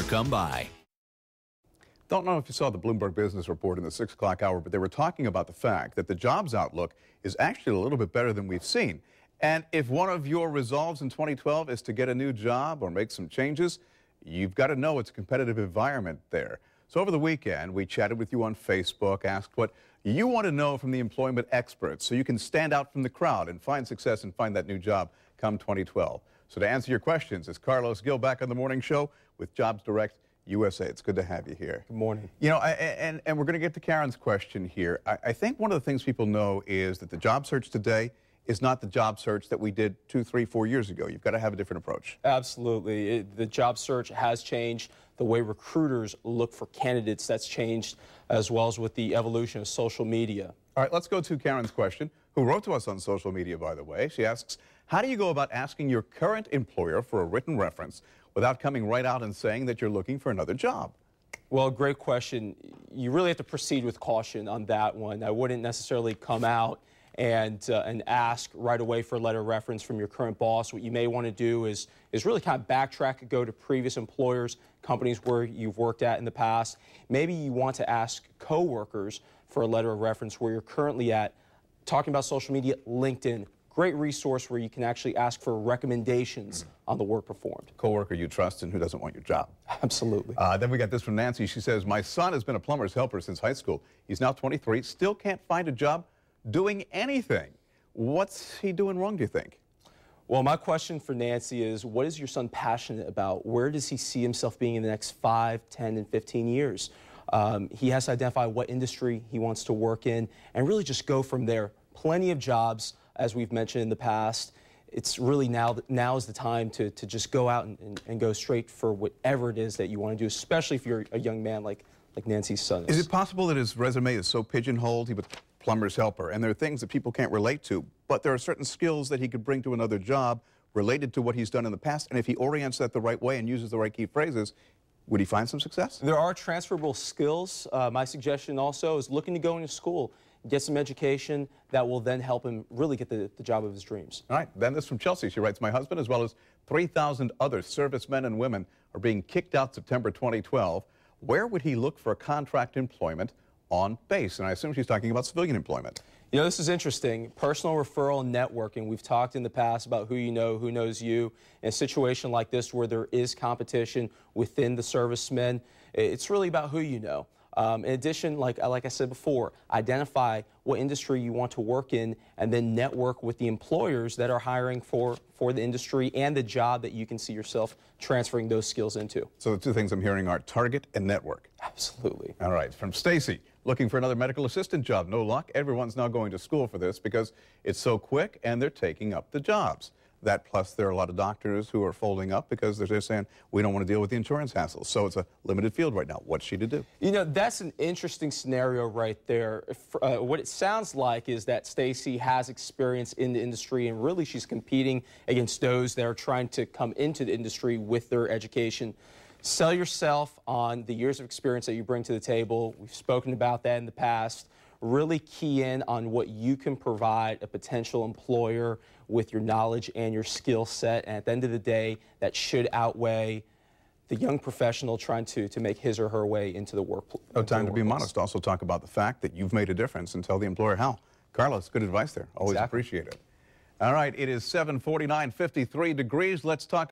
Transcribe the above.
come by. Don't know if you saw the Bloomberg Business Report in the 6 o'clock hour, but they were talking about the fact that the jobs outlook is actually a little bit better than we've seen. And if one of your resolves in 2012 is to get a new job or make some changes, you've got to know it's a competitive environment there. So over the weekend, we chatted with you on Facebook, asked what you want to know from the employment experts so you can stand out from the crowd and find success and find that new job come 2012. So to answer your questions, it's Carlos Gill back on the morning show with JobsDirectUSA. It's good to have you here. Good morning. You know, and we're going to get to Karen's question here. I think one of the things people know is that the job search today is not the job search that we did 2, 3, 4 years ago. You've got to have a different approach. Absolutely. The job search has changed. The way recruiters look for candidates, that's changed, as well as with the evolution of social media. All right, let's go to Karen's question, who wrote to us on social media, by the way. She asks, how do you go about asking your current employer for a written reference without coming right out and saying that you're looking for another job? Well, great question. You really have to proceed with caution on that one. I wouldn't necessarily come out and ask right away for a letter of reference from your current boss. What you may want to do is really kind of backtrack, go to previous employers, companies where you've worked at in the past. Maybe you want to ask coworkers for a letter of reference where you're currently at. Talking about social media, LinkedIn, great resource where you can actually ask for recommendations on the work performed. Coworker you trust and who doesn't want your job. Absolutely. Then we got this from Nancy. She says, my son has been a plumber's helper since high school. He's now 23, still can't find a job doing anything. What's he doing wrong, do you think? Well, my question for Nancy is, what is your son passionate about? Where does he see himself being in the next 5, 10, and 15 years? He has to identify what industry he wants to work in and really just go from there. Plenty of jobs, as we've mentioned in the past. It's really now is the time to just go out and go straight for whatever it is that you want to do, especially if you're a young man like Nancy's son is. Is it possible that his resume is so pigeonholed, he was plumber's helper, and there are things that people can't relate to, but there are certain skills that he could bring to another job related to what he's done in the past, and if he orients that the right way and uses the right key phrases, would he find some success? There are transferable skills. My suggestion also is looking to go into school, get some education that will then help him really get the job of his dreams. All right, then this from Chelsea. She writes, my husband as well as 3,000 other servicemen and women are being kicked out September 2012. Where would he look for contract employment on base? And I assume she's talking about civilian employment. You know, this is interesting. Personal referral networking. We've talked in the past about who you know, who knows you. In a situation like this where there is competition within the servicemen, it's really about who you know. In addition, like I said before, identify what industry you want to work in and then network with the employers that are hiring for the industry and the job that you can see yourself transferring those skills into. So the two things I'm hearing are target and network. Absolutely. All right, from Stacy, looking for another medical assistant job. No luck. Everyone's now going to school for this because it's so quick and they're taking up the jobs. That plus there are a lot of doctors who are folding up because they're just saying, we don't want to deal with the insurance hassles. So it's a limited field right now. What's she to do? You know, that's an interesting scenario right there. What it sounds like is that Stacy has experience in the industry and really she's competing against those that are trying to come into the industry with their education. Sell yourself on the years of experience that you bring to the table. We've spoken about that in the past. Really key in on what you can provide a potential employer with your knowledge and your skill set. And at the end of the day, that should outweigh the young professional trying to make his or her way into the workplace. No time to be modest. Also talk about the fact that you've made a difference and tell the employer how. Carlos, good advice there. Always appreciate it. All right, it is 7:49, 53 degrees. Let's talk